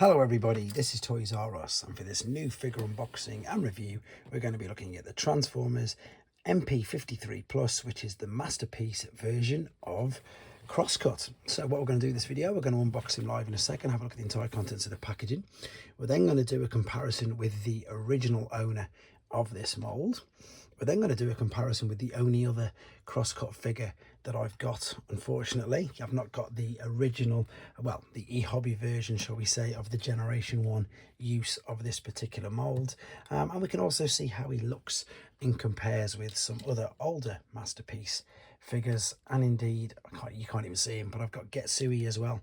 Hello everybody, this is Toys R Us, and for this new figure unboxing and review we're going to be looking at the Transformers MP53 Plus, which is the masterpiece version of Crosscut. So what we're going to do in this video, we're going to unbox him live in a second, have a look at the entire contents of the packaging. We're then going to do a comparison with the original owner of this mould. We're then going to do a comparison with the only other crosscut figure that I've got. Unfortunately, I've not got the original, well, the e-hobby version, shall we say, of the Generation 1 use of this particular mould. And we can also see how he looks and compares with some other older masterpiece figures, and indeed you can't even see him, but I've got Getsui as well,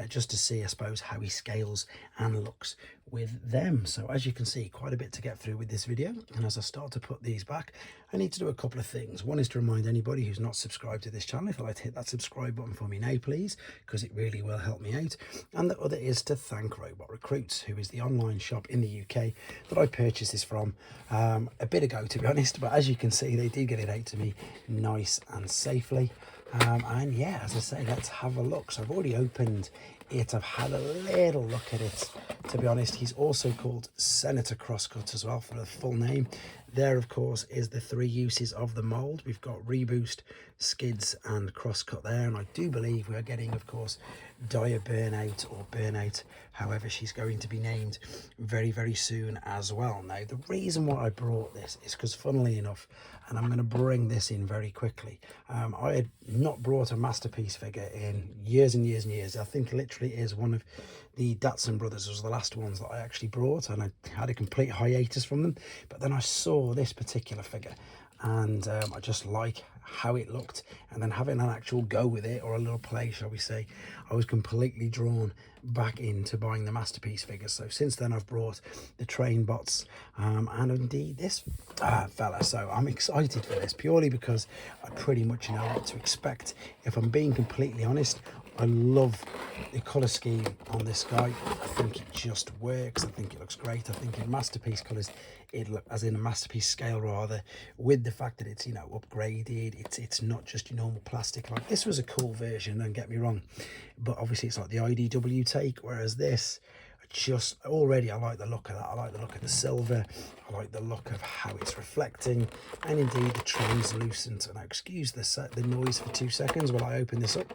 just to see, I suppose, how he scales and looks with them. So as you can see, quite a bit to get through with this video, and as I start to put these back, I need to do a couple of things. One is to remind anybody who's not subscribed to this channel, if you'd like to hit that subscribe button for me now please, because it really will help me out. And the other is to thank Robot Recruits, who is the online shop in the UK that I purchased this from a bit ago, to be honest, but as you can see, they did get it out to me nice and safely. And yeah, as I say, let's have a look. So I've already opened it, I've had a little look at it, to be honest. He's also called Senator Crosscut as well, for the full name. There, of course, is the three uses of the mould. We've got reboost, skids and crosscut there, and I do believe we are getting, of course, Dire Burnout, or Burnout, however she's going to be named, very, very soon as well. Now, the reason why I brought this is because, funnily enough, and I'm going to bring this in very quickly, I had not brought a masterpiece figure in years and years and years. I think literally is one of the Datsun brothers was the last ones that I actually brought, and I had a complete hiatus from them. But then I saw this particular figure, and I just like how it looked, and then having an actual go with it, or a little play, shall we say, I was completely drawn back into buying the masterpiece figures. So since then I've brought the train bots, and indeed this fella. So I'm excited for this purely because I pretty much know what to expect. If I'm being completely honest, I love the colour scheme on this guy. I think it just works. I think it looks great. I think in masterpiece colours, as in a masterpiece scale rather, with the fact that it's, you know, upgraded. It's not just your normal plastic. Like, this was a cool version, don't get me wrong, but obviously it's like the IDW take, whereas this, just already I like the look of that. I like the look of the silver, I like the look of how it's reflecting, and indeed the translucent. And now excuse the noise for 2 seconds while I open this up.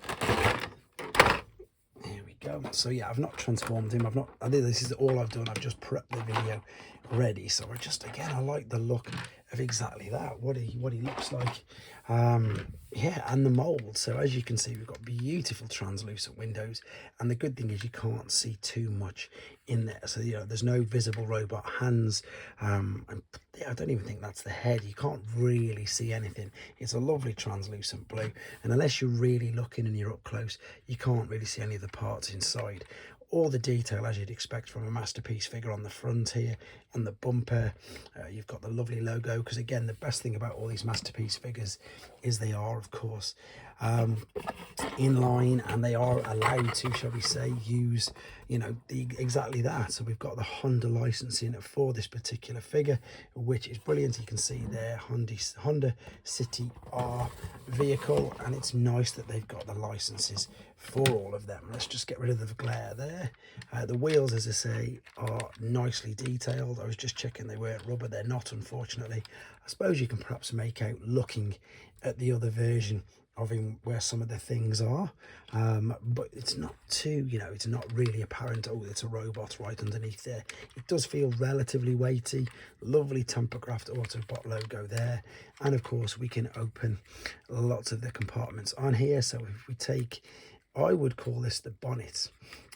So yeah, I've not transformed him. This is all I've done. I've just prepped the video ready. So I like the look of exactly that, what he looks like. Yeah, and the mold. So as you can see, we've got beautiful translucent windows, and the good thing is you can't see too much in there. So, you know, there's no visible robot hands. And I don't even think that's the head. You can't really see anything. It's a lovely translucent blue, and unless you're really looking and you're up close, you can't really see any of the parts inside. All the detail as you'd expect from a masterpiece figure on the front here, on the bumper. You've got the lovely logo, because again, the best thing about all these masterpiece figures is they are, of course, in line, and they are allowed to, shall we say, use, you know, exactly that. So we've got the Honda licensing for this particular figure, which is brilliant. You can see there Honda City R vehicle, and it's nice that they've got the licenses for all of them. Let's just get rid of the glare there. The wheels, as I say, are nicely detailed. I was just checking they weren't rubber. They're not, unfortunately. I suppose you can perhaps make out, looking at the other version of him, where some of the things are, but it's not too, you know, it's not really apparent. Oh, it's a robot right underneath there. It does feel relatively weighty. Lovely tampographed Autobot logo there, and of course we can open lots of the compartments on here. So if we take, I would call this the bonnet.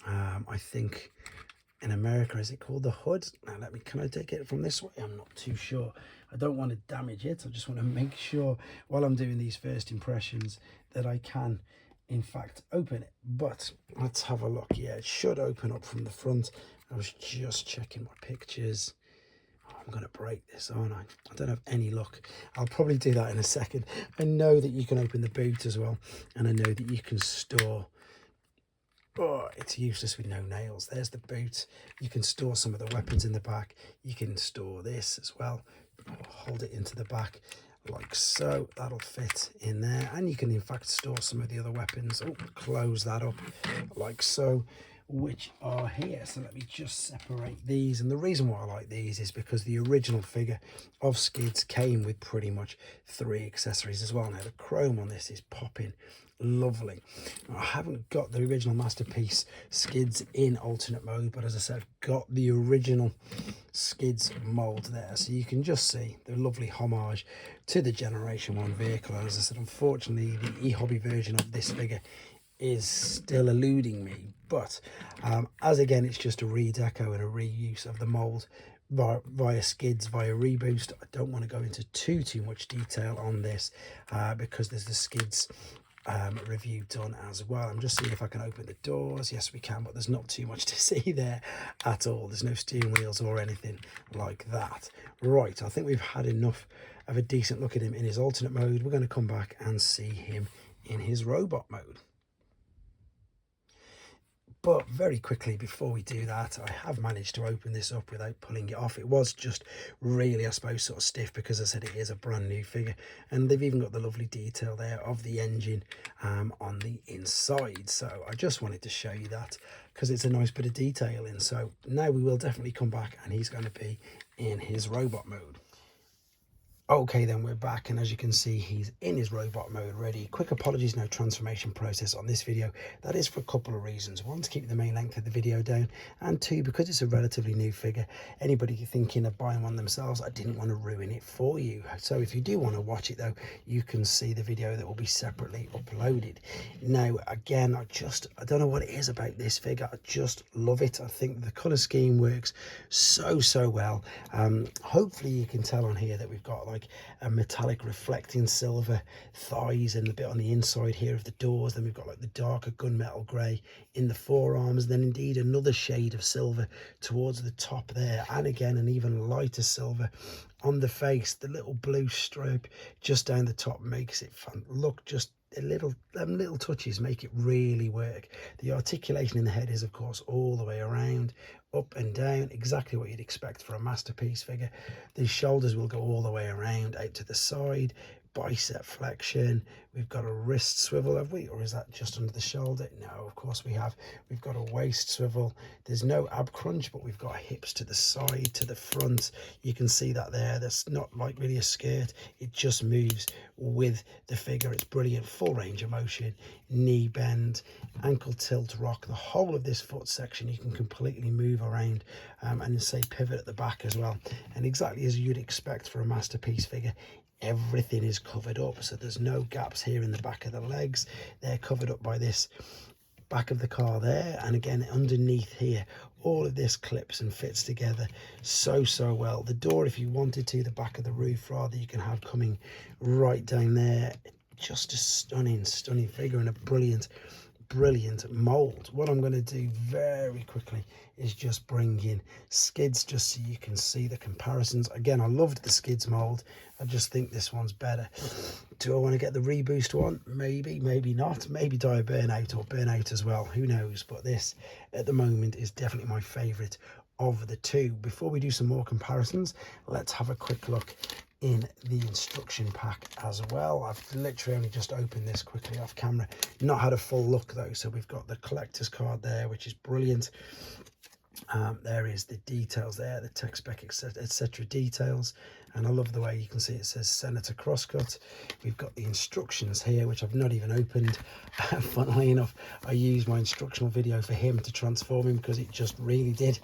I think in America, is it called the hood? Now can I take it from this way? I'm not too sure. I don't want to damage it. I just want to make sure while I'm doing these first impressions that I can in fact open it. But let's have a look. Yeah, it should open up from the front. I was just checking my pictures. I'm going to break this, aren't I? I don't have any luck. I'll probably do that in a second. I know that you can open the boot as well, and I know that you can store, oh, it's useless with no nails. There's the boot. You can store some of the weapons in the back. You can store this as well. Hold it into the back like so. That'll fit in there, and you can in fact store some of the other weapons. Oh, close that up like so. which are here. So let me just separate these. And the reason why I like these is because the original figure of Skids came with pretty much 3 accessories as well. Now the chrome on this is popping lovely. Now, I haven't got the original Masterpiece Skids in alternate mode, but as I said, I've got the original Skids mold there, so you can just see the lovely homage to the Generation 1 vehicle. And as I said, unfortunately the e-hobby version of this figure is still eluding me, but as again it's just a redeco and a reuse of the mold via Skids, via Reboost. I don't want to go into too much detail on this because there's the Skids review done as well. I'm just seeing if I can open the doors. Yes, we can, but there's not too much to see there at all. There's no steering wheels or anything like that. Right, I think we've had enough of a decent look at him in his alternate mode. We're going to come back and see him in his robot mode. But very quickly before we do that, I have managed to open this up without pulling it off. It was just really, I suppose, sort of stiff because I said it is a brand new figure. And they've even got the lovely detail there of the engine on the inside. So I just wanted to show you that because it's a nice bit of detailing. So now we will definitely come back and he's going to be in his robot mode. Okay, then we're back, and as you can see, he's in his robot mode ready. Quick apologies, no transformation process on this video. That is for a couple of reasons. One, to keep the main length of the video down, and two, because it's a relatively new figure. Anybody thinking of buying one themselves, I didn't want to ruin it for you. So if you do want to watch it though, you can see the video that will be separately uploaded. Now, again, I don't know what it is about this figure. I just love it. I think the color scheme works so well. Hopefully you can tell on here that we've got like a metallic reflecting silver thighs and a bit on the inside here of the doors. Then we've got like the darker gunmetal grey in the forearms, then indeed another shade of silver towards the top there, and again an even lighter silver on the face. The little blue stripe just down the top makes it fun. Look, just a little touches make it really work. The articulation in the head is of course all the way around, up and down, exactly what you'd expect for a Masterpiece figure. The shoulders will go all the way around out to the side, bicep flexion. We've got a wrist swivel, have we? Or is that just under the shoulder? No, of course we have. We've got a waist swivel. There's no ab crunch, but we've got hips to the side, to the front. You can see that there. That's not like really a skirt. It just moves with the figure. It's brilliant. Full range of motion, knee bend, ankle tilt rock. The whole of this foot section you can completely move around and say pivot at the back as well. And exactly as you'd expect for a Masterpiece figure, everything is covered up, so there's no gaps here in the back of the legs. They're covered up by this back of the car there, and again underneath here all of this clips and fits together so well. The door, if you wanted to, the back of the roof rather, you can have coming right down there. Just a stunning figure and a brilliant mold. What I'm going to do very quickly is just bring in Skids just so you can see the comparisons. Again, I loved the Skids mold. I just think this one's better. Do I want to get the Reboost one? Maybe, maybe not. Maybe die a burnout or burnout as well. Who knows? But this at the moment is definitely my favourite of the two. Before we do some more comparisons, let's have a quick look in the instruction pack as well. I've literally only just opened this quickly off camera, not had a full look though. So we've got the collector's card there, which is brilliant. There is the details there, the tech spec, etc. details, and I love the way you can see it says Senator Crosscut. We've got the instructions here, which I've not even opened. Funnily enough, I used my instructional video for him to transform him because it just really did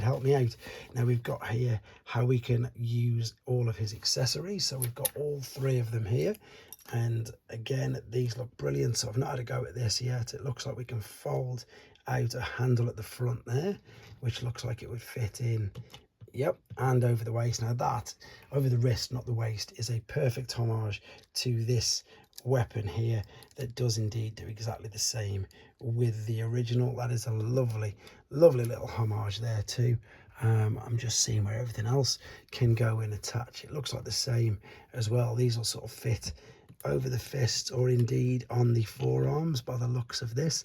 help me out. Now we've got here how we can use all of his accessories, so we've got all 3 of them here. And again, these look brilliant. So I've not had a go at this yet. It looks like we can fold out a handle at the front there, which looks like it would fit in, yep, and over the waist. Now that over the wrist, not the waist, is a perfect homage to this weapon here that does indeed do exactly the same with the original. That is a lovely little homage there too. I'm just seeing where everything else can go and attach. It looks like the same as well. These will sort of fit over the fist or indeed on the forearms by the looks of this.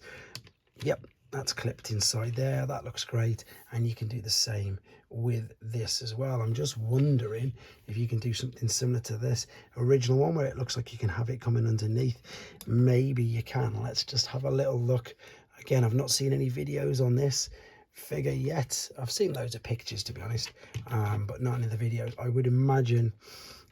Yep, that's clipped inside there. That looks great, and you can do the same with this as well. I'm just wondering if you can do something similar to this original one where it looks like you can have it coming underneath. Maybe you can. Let's just have a little look. Again, I've not seen any videos on this figure yet. I've seen loads of pictures, to be honest, but not in the videos. I would imagine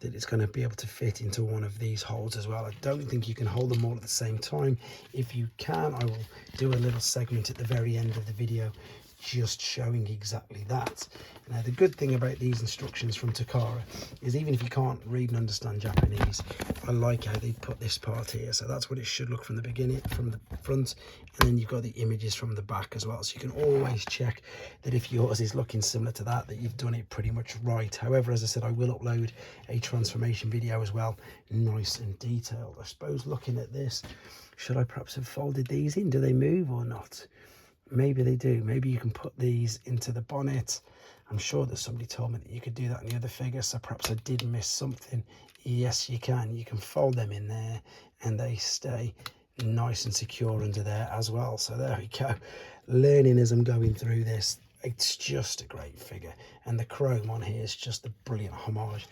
that it's going to be able to fit into one of these holes as well. I don't think you can hold them all at the same time. If you can, I will do a little segment at the very end of the video just showing exactly that. Now, the good thing about these instructions from Takara is even if you can't read and understand Japanese, I like how they put this part here. So that's what it should look from the beginning, from the front, and then you've got the images from the back as well. So you can always check that if yours is looking similar to that, that you've done it pretty much right. However, as I said, I will upload a transformation video as well, nice and detailed. I suppose looking at this, should I perhaps have folded these in? Do they move or not? Maybe they do. Maybe you can put these into the bonnet. I'm sure that somebody told me that you could do that in the other figure, so perhaps I did miss something. Yes, you can. You can fold them in there and they stay nice and secure under there as well. So there we go. Learning as I'm going through this. It's just a great figure, and the chrome on here is just a brilliant homage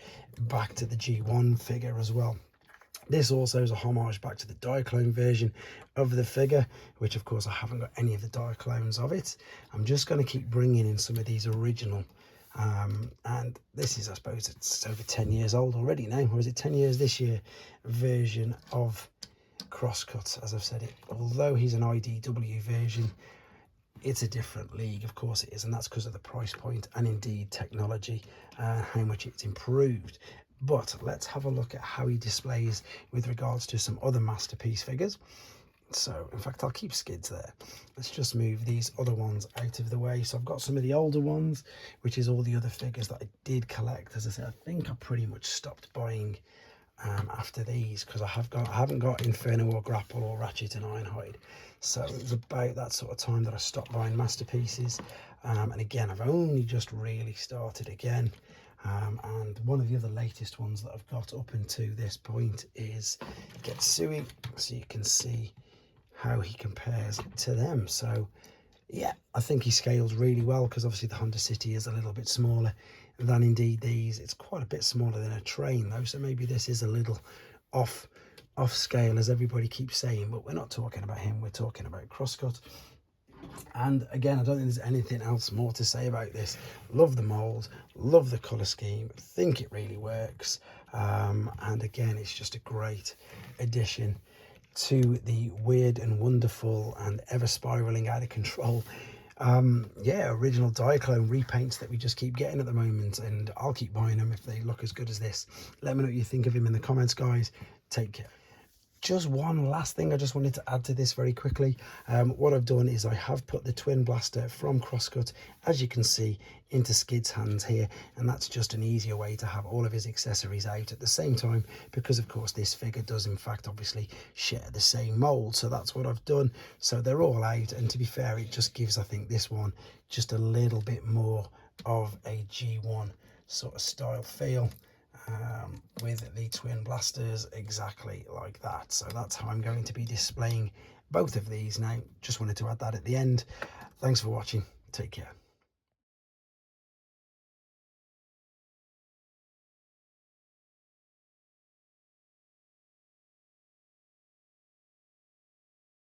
back to the G1 figure as well. This also is a homage back to the Diaclone version of the figure, which of course I haven't got any of the Diaclones of it. I'm just going to keep bringing in some of these original, and this is, I suppose it's over 10 years old already now, or is it 10 years this year, version of Crosscut. As I've said, it, although he's an IDW version, it's a different league, of course it is, and that's because of the price point and indeed technology, how much it's improved. But let's have a look at how he displays with regards to some other masterpiece figures. So in fact, I'll keep skids there. Let's just move these other ones out of the way. So I've got some of the older ones, which is all the other figures that I did collect. As I said, I think I pretty much stopped buying after these, because I haven't got Inferno or Grapple or Ratchet and Ironhide. So it was about that sort of time that I stopped buying masterpieces. And again, I've only just really started again. And one of the other latest ones that I've got up until this point is Getsui, so you can see how he compares to them. So yeah, I think he scales really well, because obviously the Honda City is a little bit smaller than indeed these. It's quite a bit smaller than a train though, so maybe this is a little off scale, as everybody keeps saying, but we're not talking about him, we're talking about Crosscut. And again, I don't think there's anything else more to say about this. Love the mold, love the color scheme, think it really works, and again, it's just a great addition to the weird and wonderful and ever spiraling out of control yeah, original Diaclone repaints that we just keep getting at the moment, and I'll keep buying them if they look as good as this. Let me know what you think of him in the comments, guys. Take care. Just one last thing I just wanted to add to this very quickly. What I've done is I have put the twin blaster from Crosscut, as you can see, into Skid's hands here, and that's just an easier way to have all of his accessories out at the same time, because of course this figure does in fact obviously share the same mold. So that's what I've done. So they're all out, and to be fair, it just gives, I think, this one just a little bit more of a G1 sort of style feel. With the twin blasters exactly like that. So that's how I'm going to be displaying both of these now. Just wanted to add that at the end. Thanks for watching. Take care.